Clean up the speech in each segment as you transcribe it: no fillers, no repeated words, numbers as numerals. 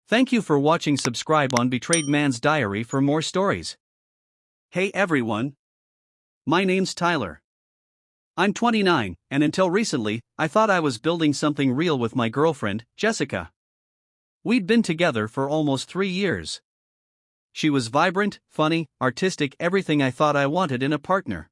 Thank you for watching. Subscribe on Betrayed Man's Diary for more stories. Hey everyone. My name's Tyler. I'm 29, and until recently, I thought I was building something real with my girlfriend, Jessica. We'd been together for almost 3 years. She was vibrant, funny, artistic, everything I thought I wanted in a partner.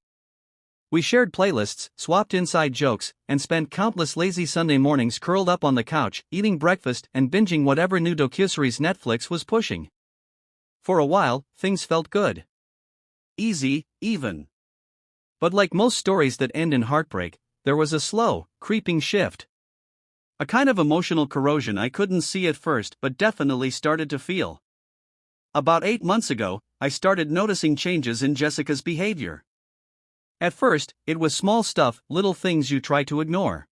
We shared playlists, swapped inside jokes, and spent countless lazy Sunday mornings curled up on the couch, eating breakfast and binging whatever new docuseries Netflix was pushing. For a while, things felt good. Easy, even. But like most stories that end in heartbreak, there was a slow, creeping shift. A kind of emotional corrosion I couldn't see at first but definitely started to feel. About 8 months ago, I started noticing changes in Jessica's behavior. At first, it was small stuff, little things you try to ignore.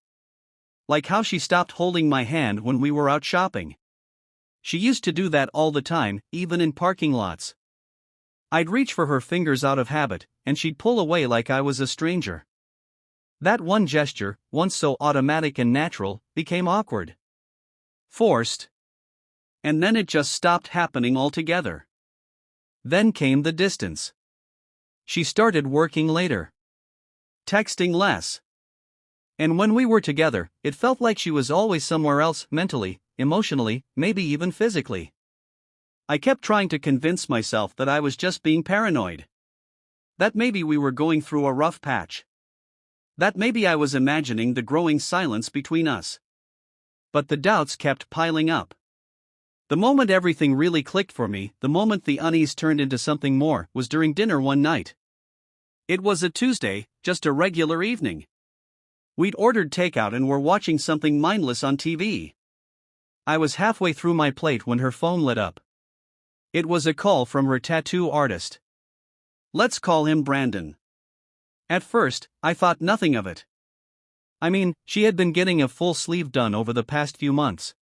Like how she stopped holding my hand when we were out shopping. She used to do that all the time, even in parking lots. I'd reach for her fingers out of habit, and she'd pull away like I was a stranger. That one gesture, once so automatic and natural, became awkward. Forced. And then it just stopped happening altogether. Then came the distance. She started working later. Texting less. And when we were together, it felt like she was always somewhere else, mentally, emotionally, maybe even physically. I kept trying to convince myself that I was just being paranoid. That maybe we were going through a rough patch. That maybe I was imagining the growing silence between us. But the doubts kept piling up. The moment everything really clicked for me, the moment the unease turned into something more, was during dinner one night. It was a Tuesday, just a regular evening. We'd ordered takeout and were watching something mindless on TV. I was halfway through my plate when her phone lit up. It was a call from her tattoo artist. Let's call him Brandon. At first, I thought nothing of it. I mean, she had been getting a full sleeve done over the past few months.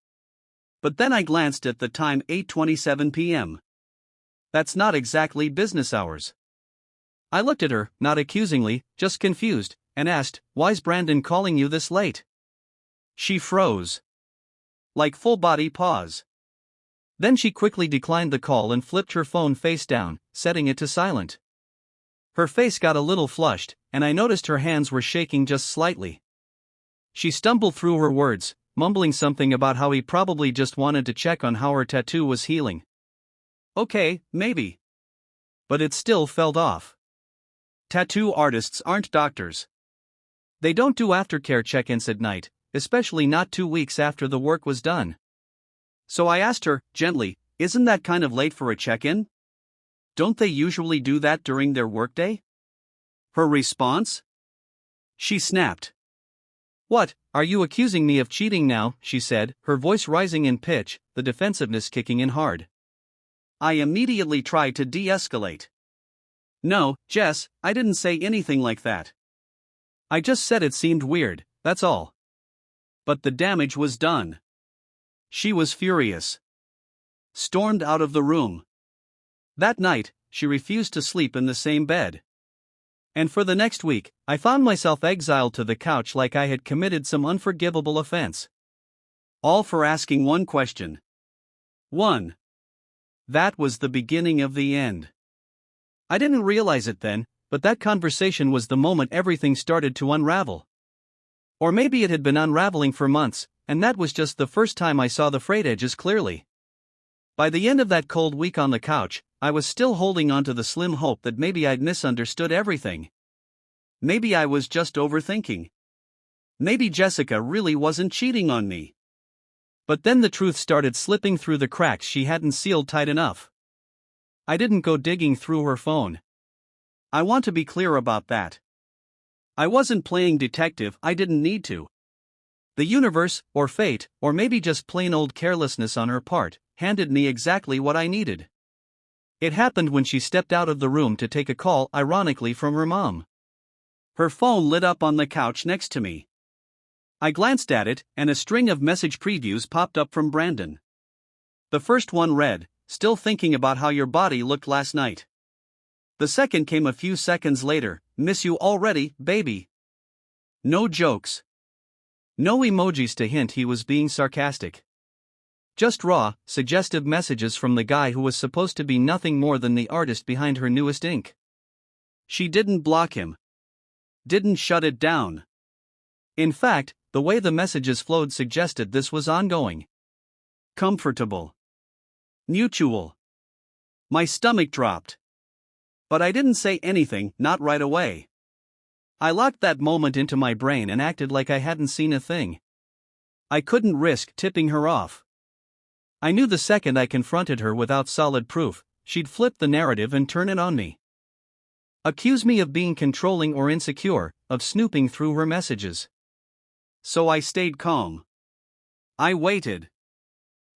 But then I glanced at the time, 8:27 p.m. That's not exactly business hours. I looked at her, not accusingly, just confused, and asked, "Why's Brandon calling you this late?" She froze. Like full-body pause. Then she quickly declined the call and flipped her phone face down, setting it to silent. Her face got a little flushed, and I noticed her hands were shaking just slightly. She stumbled through her words, mumbling something about how he probably just wanted to check on how her tattoo was healing. Okay, maybe. But it still felt off. Tattoo artists aren't doctors. They don't do aftercare check-ins at night, especially not 2 weeks after the work was done. So I asked her, gently, "Isn't that kind of late for a check-in? Don't they usually do that during their workday?" Her response? She snapped. "What, are you accusing me of cheating now?" she said, her voice rising in pitch, the defensiveness kicking in hard. I immediately tried to de-escalate. "No, Jess, I didn't say anything like that. I just said it seemed weird, that's all." But the damage was done. She was furious. Stormed out of the room. That night, she refused to sleep in the same bed. And for the next week, I found myself exiled to the couch like I had committed some unforgivable offense. All for asking one question. 1. That was the beginning of the end. I didn't realize it then, but that conversation was the moment everything started to unravel. Or maybe it had been unraveling for months, and that was just the first time I saw the frayed edges clearly. By the end of that cold week on the couch, I was still holding on to the slim hope that maybe I'd misunderstood everything. Maybe I was just overthinking. Maybe Jessica really wasn't cheating on me. But then the truth started slipping through the cracks she hadn't sealed tight enough. I didn't go digging through her phone. I want to be clear about that. I wasn't playing detective, I didn't need to. The universe, or fate, or maybe just plain old carelessness on her part, handed me exactly what I needed. It happened when she stepped out of the room to take a call, ironically from her mom. Her phone lit up on the couch next to me. I glanced at it, and a string of message previews popped up from Brandon. The first one read, "Still thinking about how your body looked last night." The second came a few seconds later, "Miss you already, baby." No jokes. No emojis to hint he was being sarcastic. Just raw, suggestive messages from the guy who was supposed to be nothing more than the artist behind her newest ink. She didn't block him. Didn't shut it down. In fact, the way the messages flowed suggested this was ongoing. Comfortable. Mutual. My stomach dropped. But I didn't say anything, not right away. I locked that moment into my brain and acted like I hadn't seen a thing. I couldn't risk tipping her off. I knew the second I confronted her without solid proof, she'd flip the narrative and turn it on me. Accuse me of being controlling or insecure, of snooping through her messages. So I stayed calm. I waited.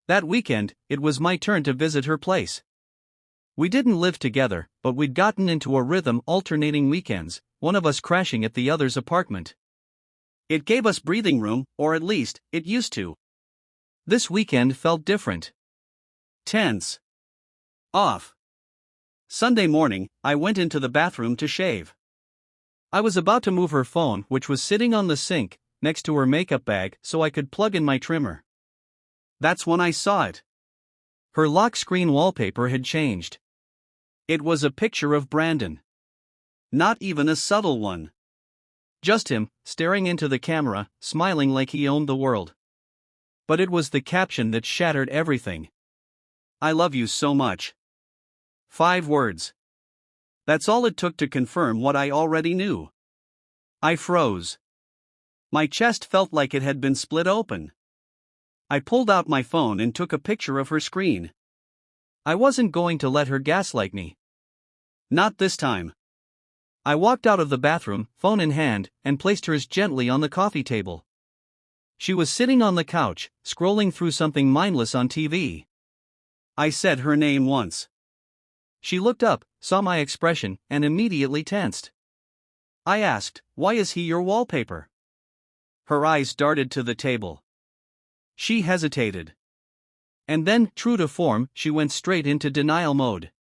That weekend, it was my turn to visit her place. We didn't live together, but we'd gotten into a rhythm alternating weekends, one of us crashing at the other's apartment. It gave us breathing room, or at least, it used to. This weekend felt different. Tense. Off. Sunday morning, I went into the bathroom to shave. I was about to move her phone, which was sitting on the sink, next to her makeup bag, so I could plug in my trimmer. That's when I saw it. Her lock screen wallpaper had changed. It was a picture of Brandon. Not even a subtle one. Just him, staring into the camera, smiling like he owned the world. But it was the caption that shattered everything. I love you so much. 5 words. That's all it took to confirm what I already knew. I froze. My chest felt like it had been split open. I pulled out my phone and took a picture of her screen. I wasn't going to let her gaslight me. Not this time. I walked out of the bathroom, phone in hand, and placed hers gently on the coffee table. She was sitting on the couch, scrolling through something mindless on TV. I said her name once. She looked up, saw my expression, and immediately tensed. I asked, "Why is he your wallpaper?" Her eyes darted to the table. She hesitated. And then, true to form, she went straight into denial mode.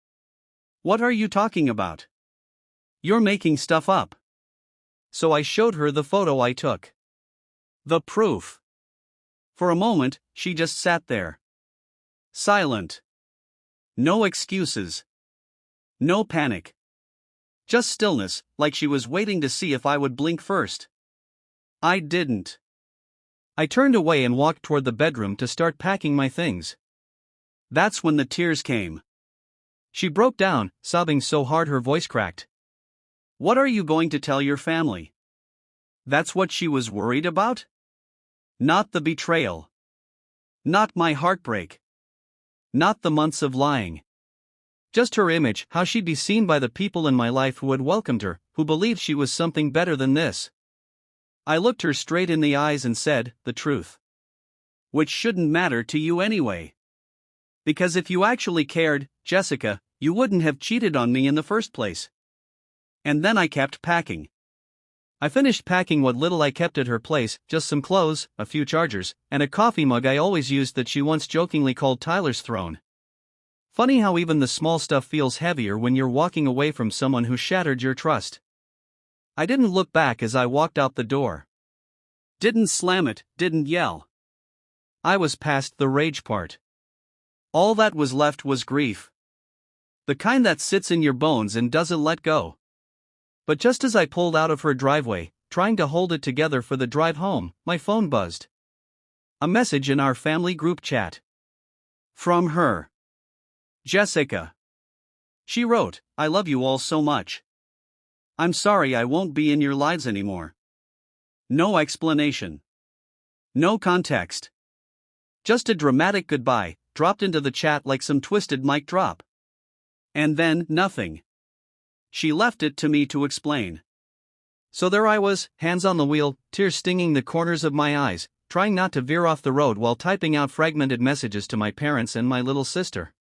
"What are you talking about? You're making stuff up." So I showed her the photo I took. The proof. For a moment, she just sat there. Silent. No excuses. No panic. Just stillness, like she was waiting to see if I would blink first. I didn't. I turned away and walked toward the bedroom to start packing my things. That's when the tears came. She broke down, sobbing so hard her voice cracked. "What are you going to tell your family?" That's what she was worried about? Not the betrayal. Not my heartbreak. Not the months of lying. Just her image, how she'd be seen by the people in my life who had welcomed her, who believed she was something better than this. I looked her straight in the eyes and said, "The truth. Which shouldn't matter to you anyway. Because if you actually cared, Jessica, you wouldn't have cheated on me in the first place." And then I kept packing. I finished packing what little I kept at her place, just some clothes, a few chargers, and a coffee mug I always used that she once jokingly called Tyler's throne. Funny how even the small stuff feels heavier when you're walking away from someone who shattered your trust. I didn't look back as I walked out the door. Didn't slam it, didn't yell. I was past the rage part. All that was left was grief. The kind that sits in your bones and doesn't let go. But just as I pulled out of her driveway, trying to hold it together for the drive home, my phone buzzed. A message in our family group chat. From her. Jessica. She wrote, "I love you all so much. I'm sorry I won't be in your lives anymore." No explanation. No context. Just a dramatic goodbye, dropped into the chat like some twisted mic drop. And then, nothing. She left it to me to explain. So there I was, hands on the wheel, tears stinging the corners of my eyes, trying not to veer off the road while typing out fragmented messages to my parents and my little sister.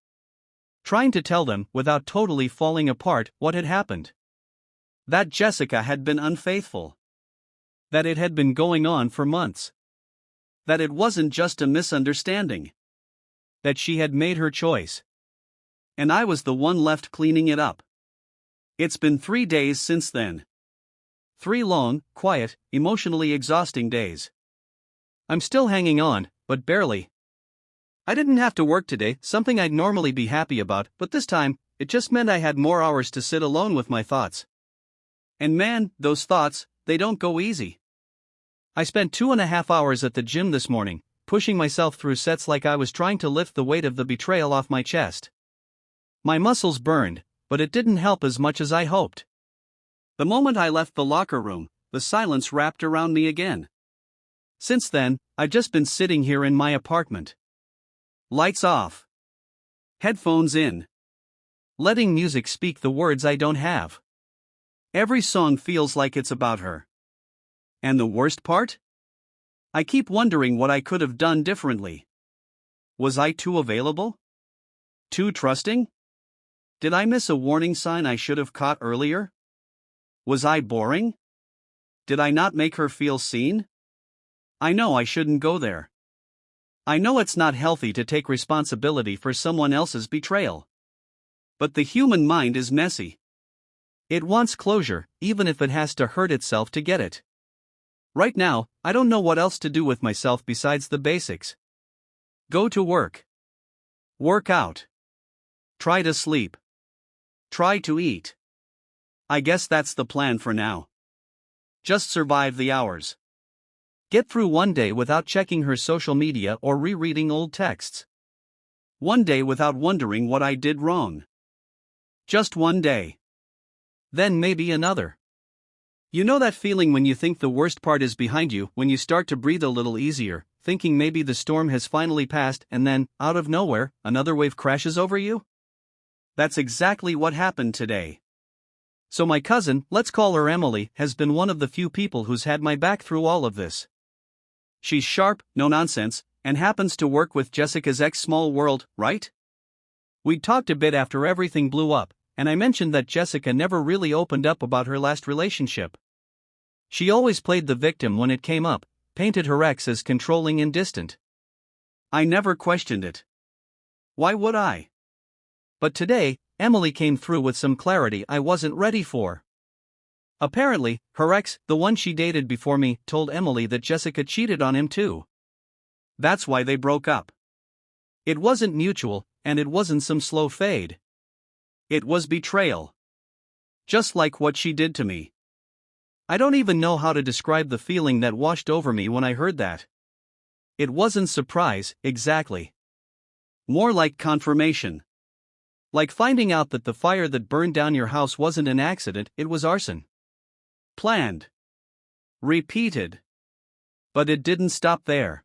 Trying to tell them, without totally falling apart, what had happened. That Jessica had been unfaithful. That it had been going on for months. That it wasn't just a misunderstanding. That she had made her choice. And I was the one left cleaning it up. It's been 3 days since then. 3 long, quiet, emotionally exhausting days. I'm still hanging on, but barely. I didn't have to work today, something I'd normally be happy about, but this time, it just meant I had more hours to sit alone with my thoughts. And man, those thoughts, they don't go easy. I spent 2.5 hours at the gym this morning, pushing myself through sets like I was trying to lift the weight of the betrayal off my chest. My muscles burned, but it didn't help as much as I hoped. The moment I left the locker room, the silence wrapped around me again. Since then, I've just been sitting here in my apartment. Lights off. Headphones in. Letting music speak the words I don't have. Every song feels like it's about her. And the worst part? I keep wondering what I could have done differently. Was I too available? Too trusting? Did I miss a warning sign I should have caught earlier? Was I boring? Did I not make her feel seen? I know I shouldn't go there. I know it's not healthy to take responsibility for someone else's betrayal. But the human mind is messy. It wants closure, even if it has to hurt itself to get it. Right now, I don't know what else to do with myself besides the basics. Go to work. Work out. Try to sleep. Try to eat. I guess that's the plan for now. Just survive the hours. Get through one day without checking her social media or rereading old texts. One day without wondering what I did wrong. Just one day. Then maybe another. You know that feeling when you think the worst part is behind you, when you start to breathe a little easier, thinking maybe the storm has finally passed, and then, out of nowhere, another wave crashes over you? That's exactly what happened today. So my cousin, let's call her Emily, has been one of the few people who's had my back through all of this. She's sharp, no nonsense, and happens to work with Jessica's ex-Small World, right? We'd talked a bit after everything blew up, and I mentioned that Jessica never really opened up about her last relationship. She always played the victim when it came up, painted her ex as controlling and distant. I never questioned it. Why would I? But today, Emily came through with some clarity I wasn't ready for. Apparently, her ex, the one she dated before me, told Emily that Jessica cheated on him too. That's why they broke up. It wasn't mutual, and it wasn't some slow fade. It was betrayal. Just like what she did to me. I don't even know how to describe the feeling that washed over me when I heard that. It wasn't surprise, exactly. More like confirmation. Like finding out that the fire that burned down your house wasn't an accident, it was arson. Planned. Repeated. But it didn't stop there.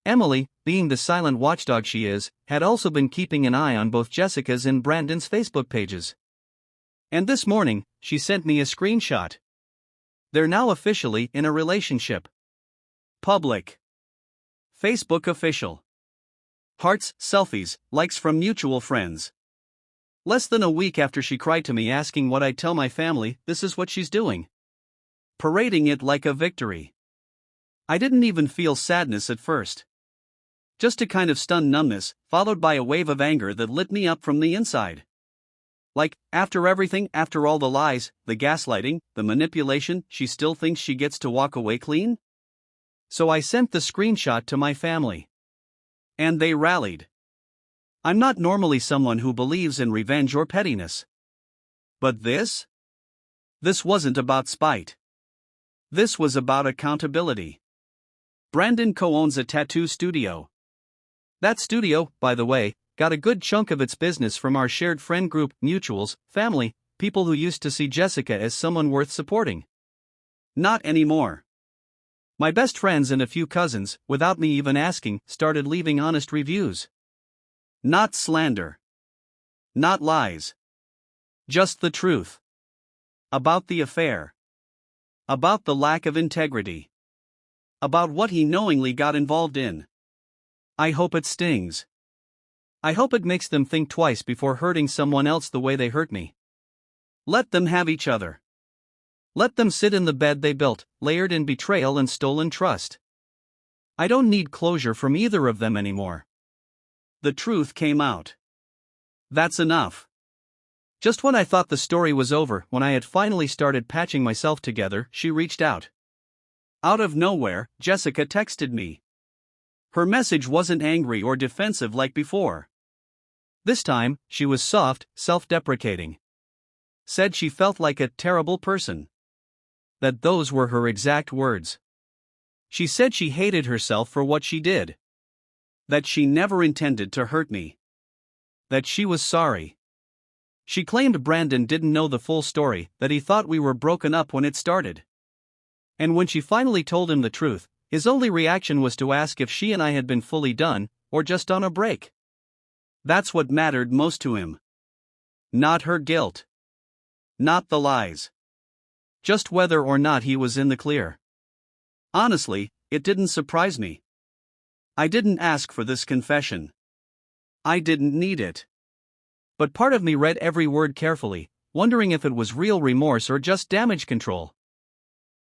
Emily, being the silent watchdog she is, had also been keeping an eye on both Jessica's and Brandon's Facebook pages. And this morning, she sent me a screenshot. They're now officially in a relationship. Public. Facebook official. Hearts, selfies, likes from mutual friends. Less than a week after she cried to me asking what I'd tell my family, this is what she's doing. Parading it like a victory. I didn't even feel sadness at first. Just a kind of stunned numbness, followed by a wave of anger that lit me up from the inside. Like, after everything, after all the lies, the gaslighting, the manipulation, she still thinks she gets to walk away clean? So I sent the screenshot to my family. And they rallied. I'm not normally someone who believes in revenge or pettiness. But this? This wasn't about spite. This was about accountability. Brandon co-owns a tattoo studio. That studio, by the way, got a good chunk of its business from our shared friend group, mutuals, family, people who used to see Jessica as someone worth supporting. Not anymore. My best friends and a few cousins, without me even asking, started leaving honest reviews. Not slander. Not lies. Just the truth. About the affair. About the lack of integrity. About what he knowingly got involved in. I hope it stings. I hope it makes them think twice before hurting someone else the way they hurt me. Let them have each other. Let them sit in the bed they built, layered in betrayal and stolen trust. I don't need closure from either of them anymore. The truth came out. That's enough. Just when I thought the story was over, when I had finally started patching myself together, she reached out. Out of nowhere, Jessica texted me. Her message wasn't angry or defensive like before. This time, she was soft, self-deprecating. Said she felt like a terrible person. That those were her exact words. She said she hated herself for what she did. That she never intended to hurt me. That she was sorry. She claimed Brandon didn't know the full story, that he thought we were broken up when it started. And when she finally told him the truth, his only reaction was to ask if she and I had been fully done, or just on a break. That's what mattered most to him. Not her guilt. Not the lies. Just whether or not he was in the clear. Honestly, it didn't surprise me. I didn't ask for this confession. I didn't need it. But part of me read every word carefully, wondering if it was real remorse or just damage control.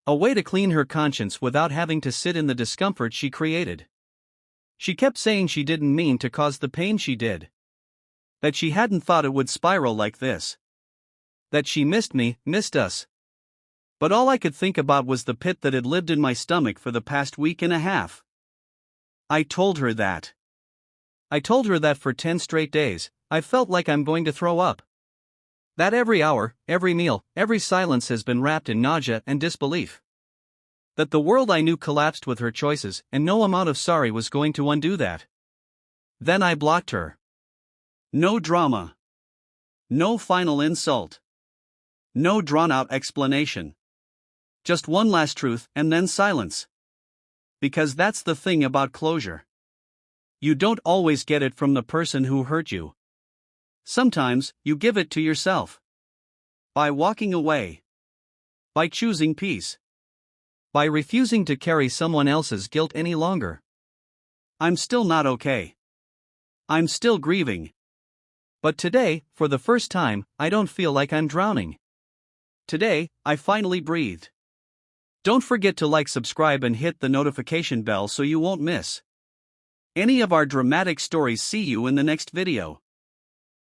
A way to clean her conscience without having to sit in the discomfort she created. She kept saying she didn't mean to cause the pain she did. That she hadn't thought it would spiral like this. That she missed me, missed us. But all I could think about was the pit that had lived in my stomach for the past week and a half. I told her that. I told her that for 10 straight days, I felt like I'm going to throw up. That every hour, every meal, every silence has been wrapped in nausea and disbelief. That the world I knew collapsed with her choices, and no amount of sorry was going to undo that. Then I blocked her. No drama. No final insult. No drawn-out explanation. Just one last truth and then silence. Because that's the thing about closure. You don't always get it from the person who hurt you. Sometimes, you give it to yourself. By walking away. By choosing peace. By refusing to carry someone else's guilt any longer. I'm still not okay. I'm still grieving. But today, for the first time, I don't feel like I'm drowning. Today, I finally breathed. Don't forget to like, subscribe and hit the notification bell so you won't miss any of our dramatic stories. See you in the next video.